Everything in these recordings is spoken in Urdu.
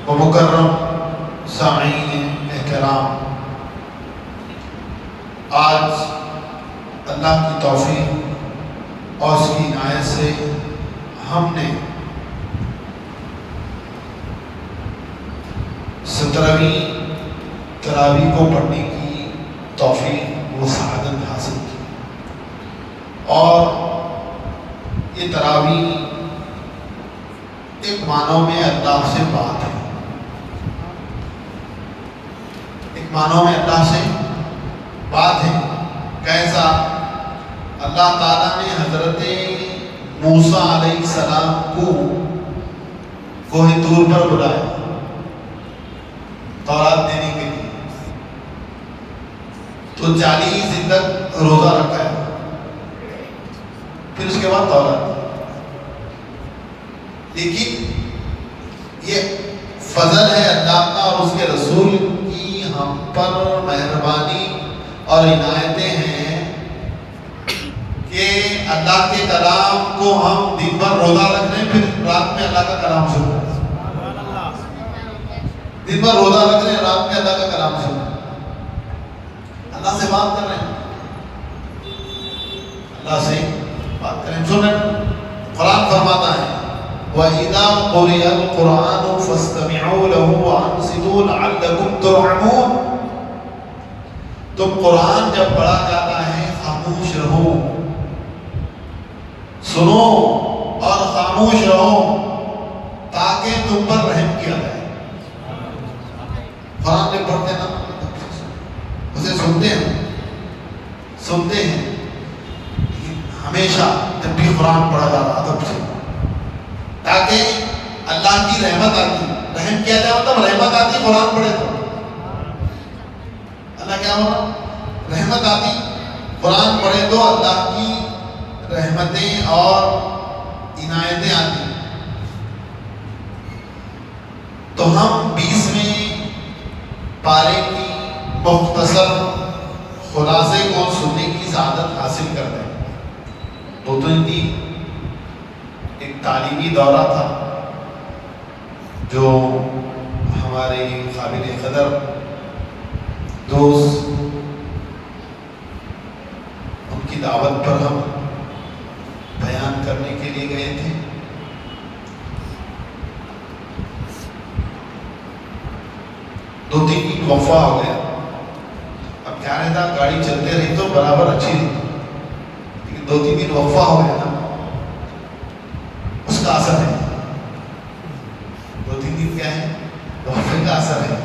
و مکرم سامعین احترام، آج اللہ کی توفیق اور اس کی عنایت سے ہم نے 17ویں تراویح کو پڑھنے کی توفیق و سعادت حاصل کی، اور یہ تراویح ایک معنوں میں اللہ سے بات ہے، ایک معنوں میں اللہ سے بات ہے۔ کیسا؟ اللہ تعالیٰ نے حضرت موسیٰ علیہ السلام کو کوہ طور پر بلایا تورات دینے کے لیے، تو 40 دن تک روزہ رکھا ہے، پھر اس کے بعد تورات دی۔ لیکن یہ فضل ہے اللہ کا اور اس کے رسول کی ہم پر مہربانی اور عنایتیں ہیں کہ اللہ کے کلام کو ہم دن بھر روزہ رکھ رہے ہیں، پھر رات میں اللہ کا کلام سن رہے ہیں۔ دن بھر روزہ رکھ رہے ہیں، رات میں اللہ کا کلام سن رہے ہیں، اللہ سے بات کر رہے ہیں، اللہ سے بات کر رہے ہیں، سن رہے ہیں۔ قرآن فرماتا ہے وَإِذَا قُرِئَ الْقُرْآنُ فَاسْتَمِعُوا لَهُ وَأَنصِتُوا لَعَلَّكُمْ تُرْحَمُونَ۔ تم قرآن جب پڑھا جاتا ہے خاموش رہو، سنو اور خاموش رہو تاکہ تم پر رحم کیا جائے۔ قرآن جب پڑھتے ہیں نا اسے سنتے ہیں، لیکن ہمیشہ جب بھی قرآن پڑھا جاتا ادب سے، تاکہ اللہ کی رحمت آتی، رحم کیا جائے مطلب رحمت آتی قرآن پڑھے تو اللہ کیا ہونا، رحمت آتی، قرآن پڑھے تو اللہ کی رحمتیں اور عنایتیں آتی۔ تو ہم 20ویں پارے کی مختصر خلاصے کو سننے کی سعادت حاصل کر رہے ہیں۔ 2 دن کی ایک تعلیمی دورہ تھا جو ہمارے قابل قدر دوست، ان کی دعوت پر ہم بیان کرنے کے لیے گئے تھے۔ دو تین دن وقفہ ہو گیا، اب کیا رہتا گاڑی چلتے رہی تو برابر اچھی رہی، لیکن 2-3 دن وقفہ ہو گیا نا، اس کا اثر ہے۔ 2-3 دن کیا ہے؟ وقفے کا اثر ہے۔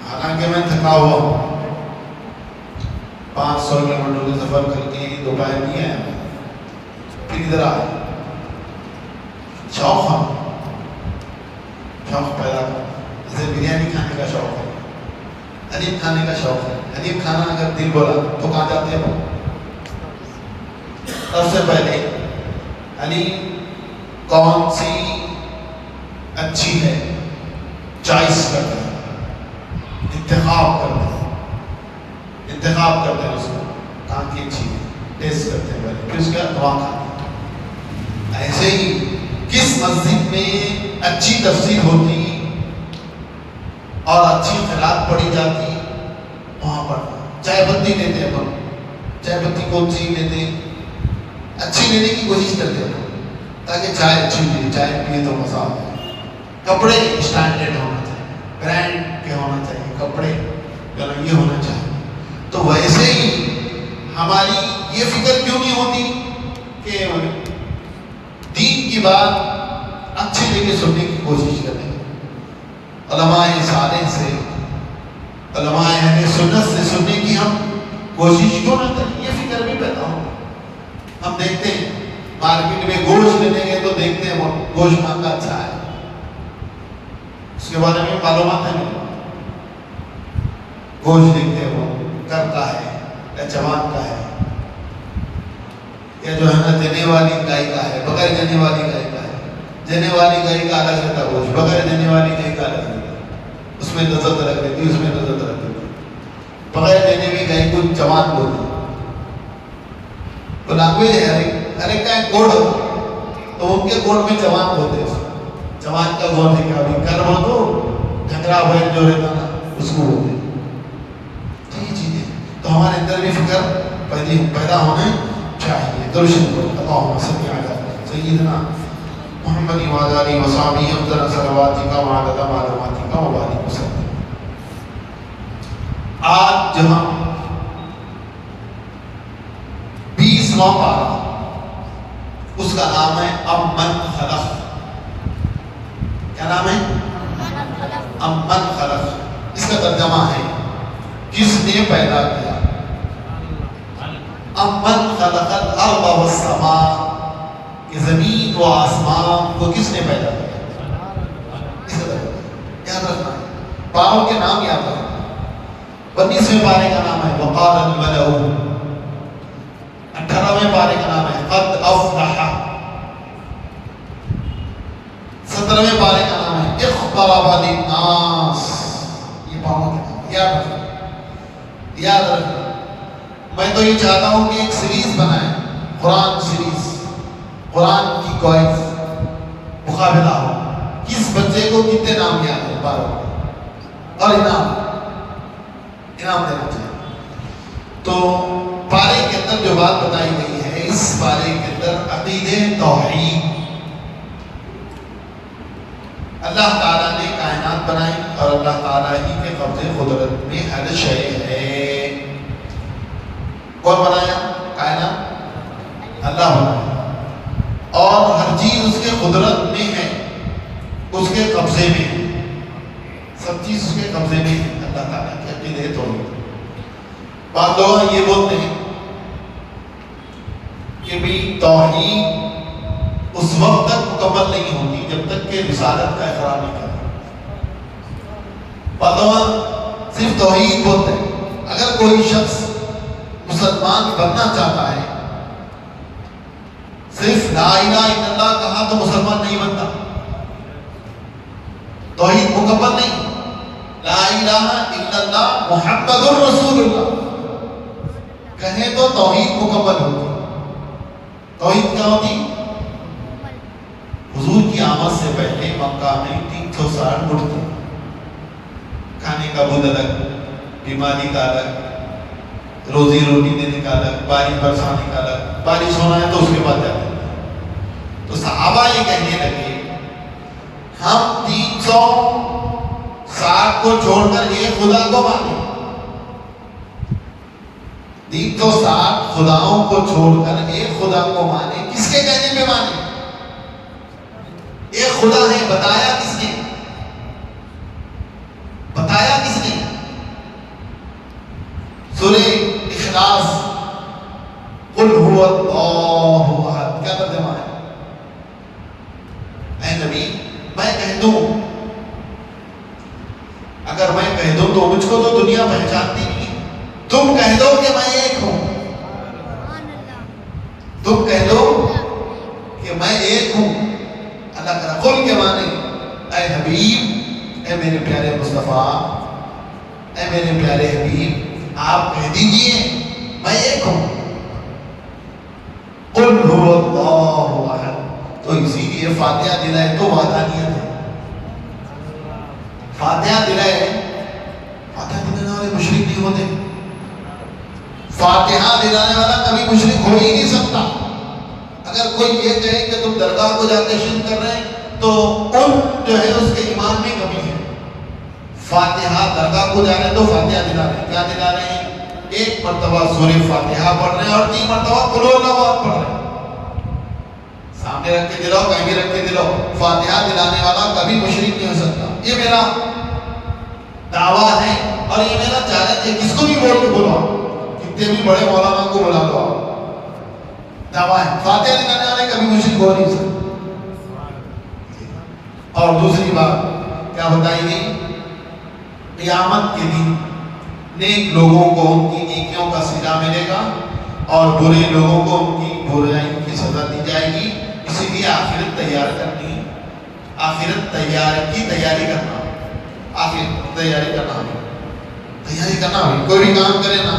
حالانکہ میں تھکا ہوا ہوں، 500 کلومیٹر کا سفر کر کے دوپہر نہیں آیا، پھر ادھر آیا، شوق پیدا کر، جیسے بریانی کھانے کا شوق ہے، حلیم کھانے کا شوق ہے۔ حلیم کھانا اگر دل بولا تو کہاں جاتے ہیں؟ سب سے پہلے حلیم کون سی اچھی ہے چوائس کرتے ہیں، انتخاب کرتے ہیں اس کو، کہاں کی اچھی ہے ٹیسٹ کرتے ہیں پہلے، پھر اس کا دعا کھاتے ہیں۔ ایسے ہی کس مسجد میں اچھی تفسیر ہوتی اور اچھی قرات پڑھی جاتی وہاں پر چائے پتی لیتے ہیں، چائے پتی کون سی لیتے ہیں؟ اچھی لینے کی کوشش کرتے ہیں تاکہ چائے اچھی ملے، چائے پیے تو مزہ آتا ہے۔ کپڑے اسٹینڈرڈ ہونا چاہیے، برانڈ کے ہونا چاہیے، کپڑے یہ ہونا چاہیے۔ تو ویسے ہی ہماری یہ فکر کیوں نہیں ہوتی کہ دین کی بات اچھے لے سننے کی کوشش کریں، علماء صالح سے، علماء اہل سنت سے سننے کی ہم کوشش کیوں نہ کریں؟ یہ فکر بھی پیدا ہو۔ ہم دیکھتے ہیں مارکیٹ میں گوشت لینے گئے تو دیکھتے ہیں وہ گوشت کہاں کا اچھا ہے، اس کے بارے میں معلومات ہے نہیں، گوشت دیکھتے ہیں وہ کر کا ہے یا جوان کا ہے یا جو ہے نا جنے والی گائے کا ہے، بغیر جنے والی گائے کا ہے۔ جنے والی گائے کا الگ رہتا گوشت، بغیر جنے والی گائے کا الگ رہتا، اس میں لذت رکھ دیتی، اس میں لذت رکھ دیتی۔ بغیر جنے ہوئی گائے کو جوان بولتی، تو لینگویج ہے ہر ایک کا ایک کوڈ تو ان کے گوڑ میں جوان بولتے ہیں، جوان کا گوڑ ہے کیا بھی کر ہو تو جھگڑا ہوئے جو رہتا نا اس کو بولتے ہیں۔ تو یہ چیزیں تو ہمارے اندر بھی فکر پیدا ہونے چاہیے۔ درشن کو اللہم صلی علی سیدنا محمد وعلی آلہ وصحبہ افضل صلواتک وعدد معلوماتک وبارک وسلم۔ آج جو ہم 20واں پارہ اس کا نام ہے امن خلق۔ کیا نام ہے؟ امن خلق۔ اس کا ترجمہ ہے کس نے پیدا کیا؟ امن خلق الارض والسماء، کہ زمین و آسمان کو کس نے پیدا کیا؟ اس کا ترجمہ یاد رکھنا ہے، پاروں کے نام یاد رکھنا۔ 19ویں پارے کا نام ہے وقال الملأ، 18ویں پارے کا نام ہے قد افلح، 17ویں پارے کا نام ہے اقترب للناس۔ یہ پاروں کے نام یاد رکھنا، یاد رکھنا۔ میں تو یہ چاہتا ہوں کہ ایک سیریز بنائیں، قرآن سیریز، قرآن کی کوئز مقابلہ ہو، کس بچے کو کتنے نام یاد ہے پاروں کے، اور انعام دینا چاہیے۔ تو پارے کے اندر جو بات بتائی گئی ہے، اس پارے کے اندر عقیدے توحید، اللہ تعالیٰ نے کائنات بنائی اور اللہ تعالیٰ ہی کے قبضے قدرت میں ہر شے ہے۔ کون بنایا کائنات؟ اللہ بنایا، اور ہر چیز اس کے قدرت میں ہے، اس کے قبضے میں ہے، سب چیز اس کے قبضے میں ہے۔ اللہ تعالیٰ کے عقیدے توحید۔ بعض لوگ یہ بولتے ہیں کہ بھی توحید اس وقت تک مکمل نہیں ہوتی جب تک کہ رسالت کا اقرار نہیں کرتا۔ بعض لوگ صرف توحید بولتے ہیں۔ اگر کوئی شخص مسلمان بننا چاہتا ہے، صرف لا الہ الا اللہ کہا تو مسلمان نہیں بنتا، توحید مکمل نہیں۔ لا الہ الا اللہ محمد الرسول اللہ کہیں تو توحید مکمل ہوتی۔ توحید کیا ہوتی؟ حضور کی آمد سے پہلے مکہ میں 360 اٹھ تھے، کھانے کا بدھ الگ، بیماری کا الگ، روزی روٹی دینے کا الگ، بارش برسانے کا الگ، بارش ہونا ہے تو اس کے بعد جاتے ہیں۔ تو صحابہ یہ کہنے لگے ہم 360 کو چھوڑ کر ایک خدا کو مانیں، 360 خداؤں کو چھوڑ کر ایک خدا کو مانیں۔ کس کے کہنے پہ مانیں؟ ایک خدا ہے، بتایا کس نے؟ بتایا کس نے؟ سورہ اخلاص، قل هو اللہ احد، کیا ترجمہ ہے؟ اے نبی میں کہہ دوں، اگر میں کہہ دوں تو مجھ کو تو دنیا پہچانتی نہیں، تم کہہ دو کہ میں ایک ہوں، تم کہہ دو کہ میں ایک ہوں۔ اللہ تعالیٰ قل کے معنی اے حبیب، اے میرے پیارے مصطفیٰ، اے میرے پیارے حبیب آپ کہہ دیجئے میں ایک ہوں۔ قل هو اللہ احد، تو اسی لیے فاتحہ دلائے تو وحدانیت ہے۔ فاتحہ دلائے، فاتحہ دلانے والے مشرک نہیں ہوتے، فاتحہ دلانے والا کبھی مشرک ہو ہی نہیں سکتا۔ اگر کوئی یہ کہے کہ تم درگاہ کو جا کے شرک کر رہے ہیں تو ان جو ہے اس کے ایمان میں کمی ہے۔ فاتحہ درگاہ کو جا رہے ہیں تو فاتحہ دلا رہے ہیں، کیا دلا رہے ہیں؟ ایک مرتبہ سورہ فاتحہ پڑھ رہے ہیں اور 3 مرتبہ قل هو اللہ احد پڑھ رہے ہیں۔ سامنے رکھ کے دلاؤ، کہیں بھی رکھ کے دلاؤ، فاتحہ دلانے والا کبھی مشرک نہیں ہو سکتا۔ یہ میرا دعویٰ ہے اور یہ میرا چیلنج ہے، کس کو بھی بول کے بلاؤ، کتنے بھی بڑے مولانا کو بلا لو، دعویٰ ہے فاتحہ دلانے والے کبھی مشرک ہو نہیں سکتے۔ اور دوسری بات کیا بتائی گئی؟ قیامت کے دن نیک لوگوں کو ان کی نیکیوں کا صلہ ملے گا اور برے لوگوں کو ان کی برائیوں کی سزا دی جائے گی۔ اسی لیے آخرت تیار کرنی ہے، آخرت کی تیاری کرنا، آخرت تیاری کرنا ہوگی، تیاری کرنا ہوگی۔ کوئی بھی کام کرے نا،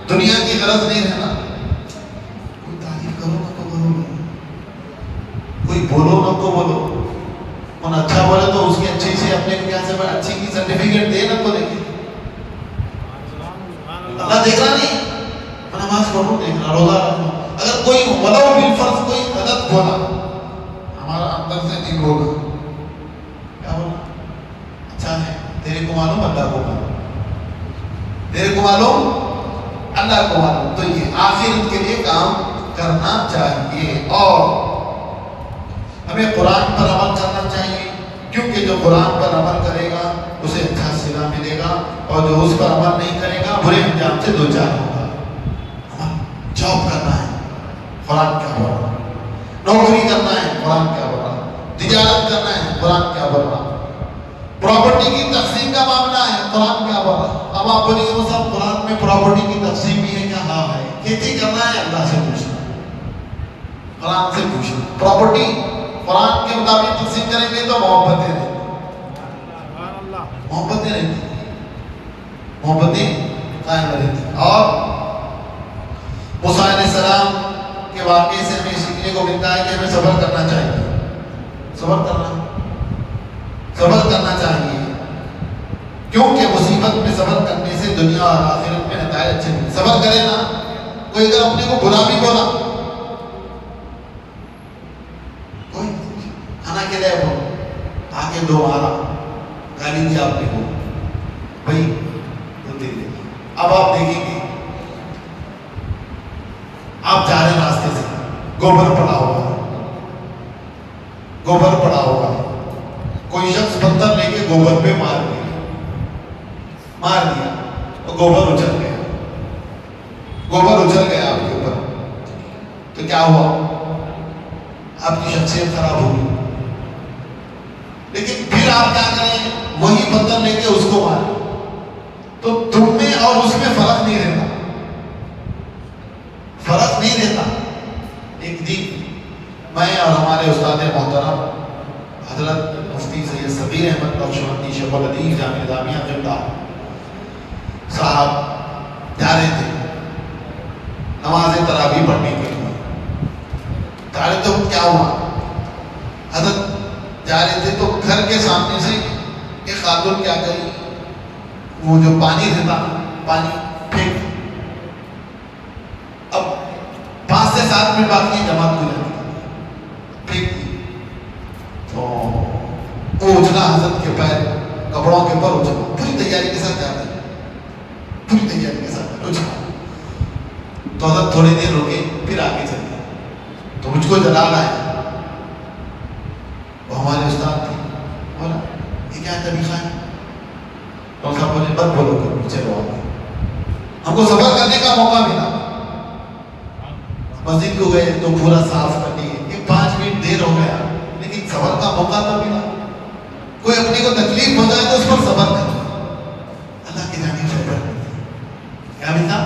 دنیا کی غرض نہیں رہنا، کوئی تعریف کرو نا تو کرو، کوئی بولو نہ کو بولو، ان اچھا بولے تو اس کی اچھی سے اپنے کو کیا سے اچھی کی سرٹیفکیٹ دے نہ کو دیکھے. اللہ دیکھ رہا نہیں، میں نماز پڑھوں دیکھ رہا، روزہ رکھوں. اگر کوئی ولو بالفرض کوئی غلط بولا، ہمارا اندر سے دل ہوگا کیا بولا اچھا ہے، تیرے کو معلوم اللہ کو معلوم، تیرے کو معلوم اللہ کو معلوم. تو یہ آخرت کے لیے کام کرنا چاہیے اور ہمیں قرآن پر عمل کرنا چاہیے، کیونکہ جو قرآن پر عمل کرے گا اسے اچھا صلہ ملے گا، اور جو اس پر عمل نہیں کرے گا برے انجام سے دوچار ہوگا. جاب کرنا ہے قرآن کیا بول رہا، نوکری کرنا ہے قرآن کیا بول رہا، تجارت کرنا ہے قرآن کیا بول رہا، پراپرٹی کی تقسیم کا معاملہ ہے قرآن کیا بول رہا. اب آپ بولیے کہ صاحب قرآن میں پراپرٹی کی تقسیم بھی ہے کیا؟ ہاں ہے. کھیتی کرنا ہے اللہ سے پوچھنا، قرآن سے پوچھنا. پراپرٹی قرآن کے مطابق تقسیم کریں گے تو محبتیں رہتی، محبتیں رہتی، محبتیں قائم رہتی. اور موسیٰ علیہ السلام کے واقعے سے ہمیں سیکھنے کو ملتا ہے کہ ہمیں صبر کرنا چاہیے، صبر کرنا چاہیے، کیونکہ مصیبت میں صبر کرنے سے دنیا اور آخرت میں نتائج اچھے ملتے. صبر کرے نا، کوئی اگر اپنے کو برا بھی بولا، کوئی کھانا کے لیے بولو، آگے دو مارا، گالی دیا آپ نے کو بھائی تو دے دے. اب آپ دیکھیں گے آپ جا رہے راستے سے، گوبر پڑا ہوگا، کوئی شخص پتھر لے کے گوبر پہ مار دیا تو گوبر اچھل گیا آپ کے اوپر، تو کیا ہوا؟ آپ کی شخصیت خراب ہوگی. لیکن پھر آپ کیا کریں؟ وہی پتھر لے کے اس کو ماریں تو تم میں اور اس میں فرق نہیں رہتا. ایک دن میں اور ہمارے استاد محترم حضرت مفتی سید صغیر احمد نقشبندی شیخ الحدیث جامعہ نظامیہ قبلہ صاحب جا رہے تھے نماز تراویح پڑھنے کے لیے. جا رہے تھے، کیا ہوا؟ حضرت جا رہے تھے تو گھر کے سامنے سے ایک خاتون کیا کری، وہ جو پانی رہتا پانی پھینک. اب 5 سے 7 منٹ بعد کی جماعت کو جاتی پھینک دی تو وہ اچھلا حضرت کے پیر کپڑوں کے اوپر اچھلا، پوری تیاری کے ساتھ جاتا ہے، پوری تیاری کے ساتھ اچھلا. تو حضرت تھوڑی دیر رکے پھر آگے چل گئے. تو مجھ کو جلال آیا، وہ ہمارے استاد تھے، بولا یہ کیا طریقہ ہے؟ تو صاحب بولے بد بولو کر پیچھے رہو. ہم کو صبر کرنے کا موقع ملا، مسجد کو گئے تو پورا صاف کر دیے. یہ 5 منٹ دیر ہو گیا لیکن صبر کا موقع تو ملا. کوئی اپنے کو تکلیف ہو جائے تو اس پر صبر کرنا، اللہ کی جانب سے کیا ملتا؟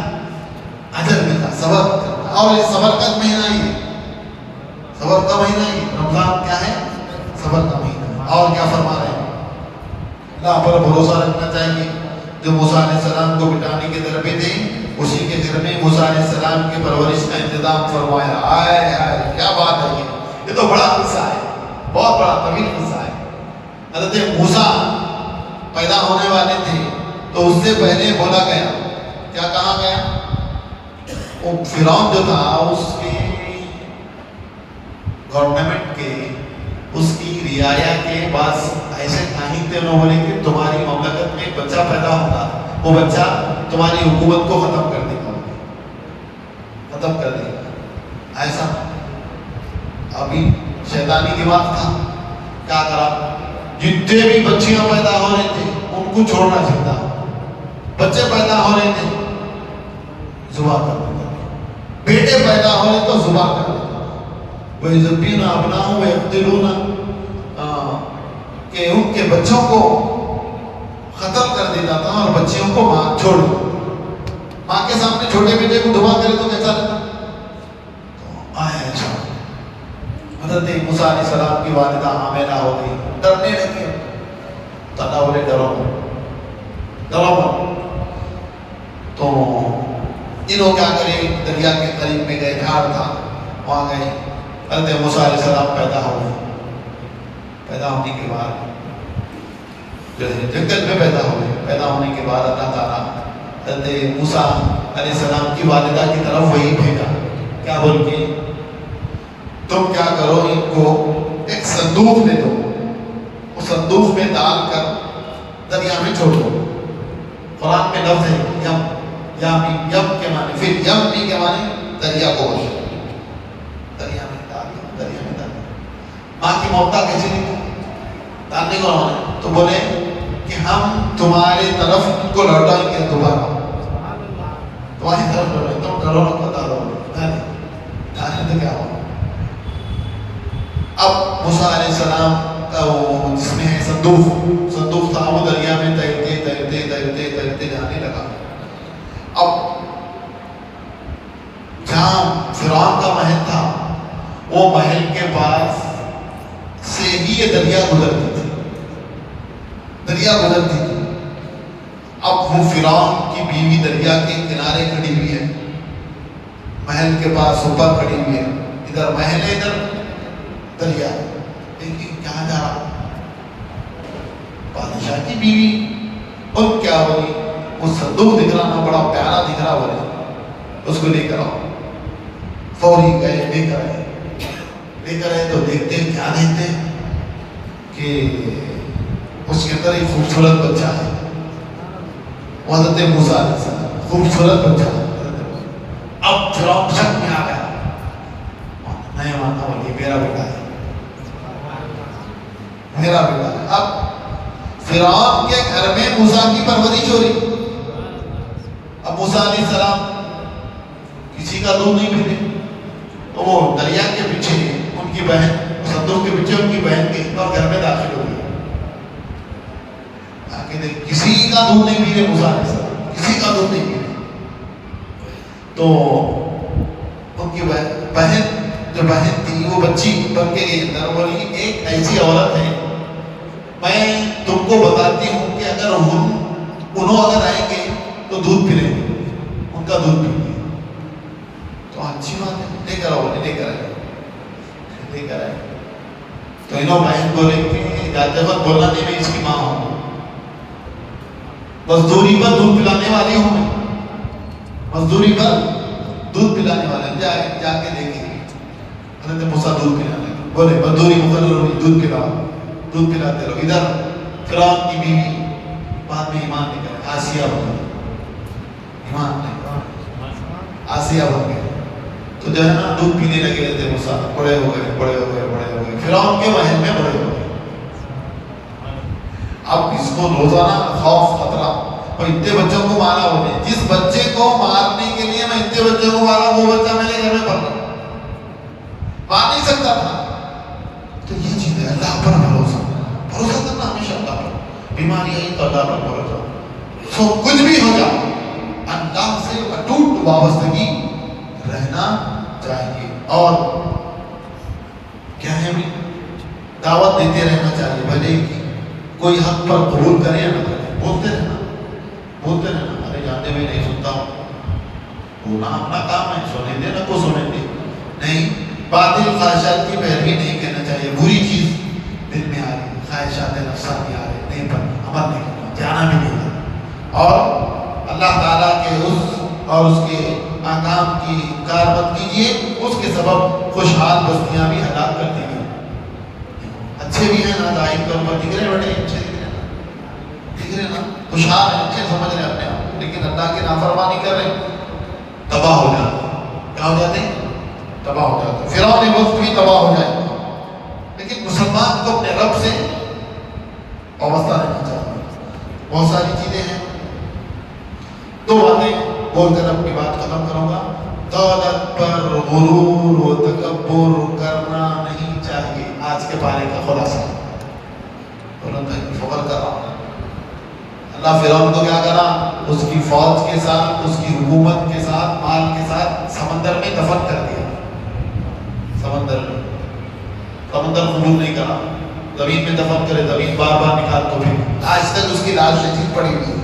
اجر ملتا. صبر کرنا. اور یہ صبر کا مہینہ ہی ہے، صبر کا مہینہ ہی. رمضان کیا ہے؟ صبر کا مہینہ. اور کیا فرما رہے ہیں؟ اللہ پر بھروسہ رکھنا چاہیے. جو موسیٰ علیہ السلام کو مٹانے کے در پہ تھے، اسی کے گھر میں موسیٰ علیہ السلام کی پرورش کا انتظام فرمایا. آئے کیا بات ہے! یہ تو بڑا قصہ ہے، بہت بڑا طویل قصہ ہے. حضرت موسیٰ پیدا ہونے والے تھے تو اس سے پہلے بولا گیا، کیا کہا گیا؟ وہ فرعون جو تھا اس کے گورنمنٹ کے، اس کی رعایا کے بعض ایسے کاہن تھے، انہوں نے کہ تمہاری مملکت میں ایک بچہ پیدا ہوگا، وہ بچہ تمہاری حکومت کو ختم کر دے گا. ایسا ابھی شیطانی دماغ تھا. کیا کرا؟ جتنے بھی بچیاں پیدا ہو رہے تھے ان کو چھوڑنا چاہتا، بچے پیدا ہو رہے تھے ذبح کر دیتا، بیٹے پیدا ہو رہے تو ذبح کر دیتا. وَيُذَبِّحُونَ أَبْنَاءَهُمْ وَيَقْتُلُونَ کہ ان کے بچوں کو قتل کر دیتا تھا اور بچیوں کو ماں چھوڑ دیتا. ماں کے سامنے چھوٹے بیٹے کو ذبح کرے تو کیسا لگتا؟ تو آئے اچھا حضرت موسیٰ علیہ السلام کی والدہ آمینہ ہو گئی، ڈرنے لگی. تو اللہ بولے ڈرو مت. تو انہوں کیا کرے؟ دریا کے قریب میں گئے، جھاڑ تھا وہاں گئے. حضرت موسیٰ علیہ السلام پیدا ہو گئے. پیدا ہونے کے بعد جو ہے جنگل میں پیدا ہوئے. پیدا ہونے کے بعد اللہ تعالیٰ حضرت موسیٰ علیہ السلام کی والدہ کی طرف وہی بھیجا. کیا بول کے؟ تم کیا کرو، ان کو ایک صندوق دے دو، اس صندوق میں ڈال کر دریا میں چھوڑ دو. قرآن میں لفظ ہے یم، یم کے معنی، پھر یم بھی کے معنی دریا کو دریا میں ڈال دو. دریا میں ڈال دو. ماں کی ممتا کیسے نہیں ڈالنے کو رہا تو بولے کہ ہم تمہارے طرف ان کو لوٹائیں گے دوبارہ. تمہاری طرف لوٹائیں، تم ڈرو نہ ڈالو. ڈالنے تو کیا ہوا؟ اب موسیٰ علیہ السلام کا وہ جس میں ہے صندوق تھا، وہ دریا میں تیرتے تیرتے تیرتے تیرتے جانے لگا. اب جہاں فرعون کا محل تھا، وہ محل کے پاس سے ہی یہ دریا گزرتی تھی. اب وہ فرعون کی بیوی دریا کے کنارے کھڑی ہوئی ہے، محل کے پاس اوپر کھڑی ہوئی ہے. ادھر محل ہے، ادھر دریا. لیکن کہاں جا رہا؟ بادشاہ کی بیوی. اور کیا بولی؟ وہ صندوق دکھ رہا نا، بڑا پیارا دکھ رہا، بولے اس کو لے کر آؤ. فوری گئے، لے کر آئے تو دیکھتے ہیں، کیا دیکھتے ہیں کہ اس کے اندر ایک خوبصورت بچہ ہے. وہ حضرت موسیٰ علیہ السلام، خوبصورت بچہ ہے. اب فرعون شک میں آ گیا، نہیں مانتا، بولی میرا بیٹا ہے، میرا بیٹا ہے. اب فرعون کے گھر میں موسیٰ کی پرورش ہو رہی. اب موسیٰ علیہ السلام کسی کا دودھ نہیں پیتے، تو وہ دریا کے پیچھے ان کی بہن، صندوق کے پیچھے ان کی بہن کے اور گھر میں داخل ہو گئی. کسی کا دودھ نہیں پی رہے موسیٰ علیہ السلام، کسی کا دودھ نہیں پی رہے. تو ان کی بہن جو بہن تھی، وہ بچی بن کے گئی اندر. بولی ایک ایسی عورت ہے، میں تم کو بتاتی ہوں کہ اگر انہوں اگر آئیں گے تو دودھ پی لیں گے، ان کا دودھ پی لیں گے. تو اچھی بات ہے، لے کر آؤ. لے کر آئے. تو انہوں بہن بولے کہ جاتے وقت بولنا نہیں میں اس کی ماں ہوں، مزدوری پر دودھ پلانے والی ہوں میں، مزدوری پر دودھ پلانے والے. جا کے دیکھیں حضرت موسیٰ دودھ پلانے لگے. بولے مزدوری مقرر ہوئی، دودھ پلاؤ. دودھ پلاتے رہو. ادھر فرعون کی بیوی بعد میں ایمان لے کر آسیہ بن گئی. ایمان لے کر آسیہ بن گئی. تو جو ہے نا دودھ پینے لگے حضرت موسیٰ. بڑے ہو گئے فرعون کے محل میں بڑے ہو گئے. اب اس کو روزانہ خوف خطرہ، اور اتنے بچوں کو مارا. ہونے جس بچے کو مارنے کے لیے میں اتنے بچوں کو مارا، وہ بچہ میرے گھر میں پڑ رہا، مار نہیں سکتا تھا. تو یہ چیز ہے اللہ پر بھروسہ کرنا ہمیشہ. اللہ پر بیماری آئی تو اللہ پر بھروسہ. سو کچھ بھی ہو جائے اللہ سے اٹوٹ وابستگی رہنا چاہیے. اور کیا ہے، دعوت دیتے رہنا چاہیے. بھلے کوئی حق پر قبول کرے یا نہ کرے، بولتے رہنا. ارے جانتے میں نہیں سنتا ہوں، ہونا اپنا کام ہے، سونے دے نہ کو سونے دے. نہیں، باطل خواہشات کی پیروی نہیں کرنا چاہیے. بری چیز دل میں آ رہی، خواہشات نفسانی آ رہے، نہیں پر عمل نہیں کرنا، جانا بھی نہیں کرنا. اور اللہ تعالیٰ کے اور اس کے احکام کی کاربند کیجیے. اس کے سبب خوشحال بستیاں بھی ہلاک کر دی گئی. اچھے بھی ہیں نا، ظاہر طور پر دکھ رہے بڑے اچھے دکھ رہے نا، خوشحال ہیں، اچھے سمجھ رہے اپنے آپ، لیکن اللہ کی نافرمانی کر رہے، تباہ ہو جاتے. کیا ہو جاتے؟ تباہ ہو جاتے. فرعون وقت بھی تباہ ہو جائے. لیکن مسلمان کو اپنے رب سے وابستہ رہنا چاہیے. بہت ساری چیزیں ہیں. دو باتیں بول کر اپنی بات ختم کروں گا. دولت پر غرور و تکبر کرنا نہیں چاہیے. آج کے پارے کا خلاصہ فخر کر رہا ہوں. اللہ فرعون کو کیا کرا؟ اس کی فوج کے ساتھ، اس کی حکومت کے ساتھ، مال کے ساتھ سمندر میں دفن کر دیا. سمندر قبول نہیں کرا. زمین میں دفن کرے، زمین بار بار نکال تو پھر آج تک اس کی لاش رچیت پڑی ہوئی ہے.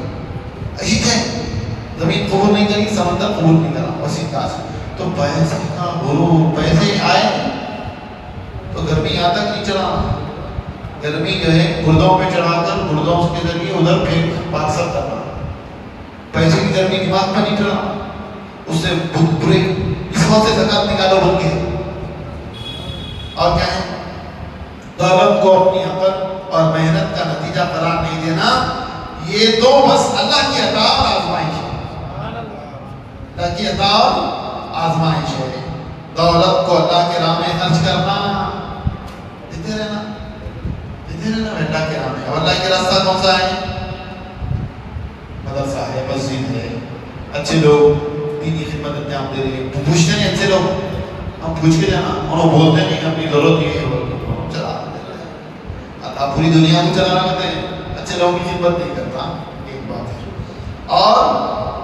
عجیب ہے، زمین قبول نہیں کری، سمندر قبول نہیں کرا. وسیع کاش. تو پیسے کا غرور، پیسے آئے چڑھانا، گرمی جو ہے گردوں پہ چڑھا کر گردوں کے ذریعے ادھر پھر پارسل کرنا، پیسے کی گرمی دماغ میں نہیں چڑھانا، اس سے بہت برے، اس وقت سے زکات نکالو بن کے۔ اور کیا ہے؟ دولت کو اپنی عقل اور محنت کا نتیجہ قرار نہیں دینا، یہ تو بس اللہ کی عطا اور آزمائش ہے، اللہ کی عطا اور آزمائش ہے۔ دولت کو اللہ کے راہ میں خرچ کرنا، دیتے رہنا اللہ کے راہ میں۔ اور اللہ کے راستہ کون سا ہے؟ مدرسہ ہے، مسجد ہے، اچھے لوگ دینی خدمت انجام دے رہے ہیں، پوچھتے نہیں اچھے لوگ، ہم پوچھ کے جانا، انہوں بولتے نہیں اپنی ضرورت یہ ہے، چلا اللہ پوری دنیا کو چلانا کرتے ہیں، اچھے لوگوں کی خدمت نہیں کرتا، ایک بات ہے۔ اور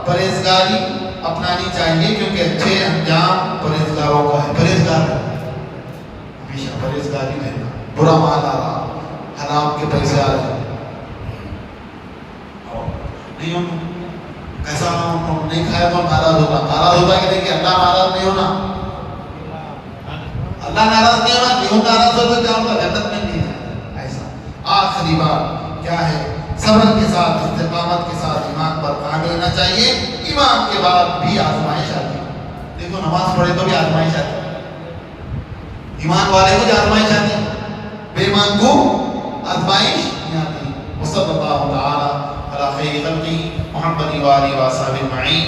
پرہیزگاری اپنانی چاہیے، کیونکہ اچھے انجام پرہیزگاروں کا ہے، پرہیزگار ہے ہمیشہ پرہیزگاری رہنا، برا مال آ رہا، حرام کے پیسے آ رہے نہیں ہوں کیسا نہیں کھایا تو ناراض ہوتا کہ دیکھیے اللہ ناراض نہیں ہونا، اللہ ناراض نہیں ہونا، کیوں ناراض ہوتا کیا ہوتا؟ جنت میں نہیں ہے ایسا۔ آخری بات کیا ہے؟ صبر کے ساتھ استقامت کے ساتھ ایمان پر قائم رہنا چاہیے۔ ایمان کے بعد بھی آزمائش آتی ہے، دیکھو نماز پڑھے تو بھی آزمائش آتی ہے، ایمان والے کو جو آزمائش آتی ہے، بے ایمان کو آزمائش نہیں آتی۔ وصلی اللہ تعالی علی خیر خلقہ محمد و آلہ و صحبہ اجمعین۔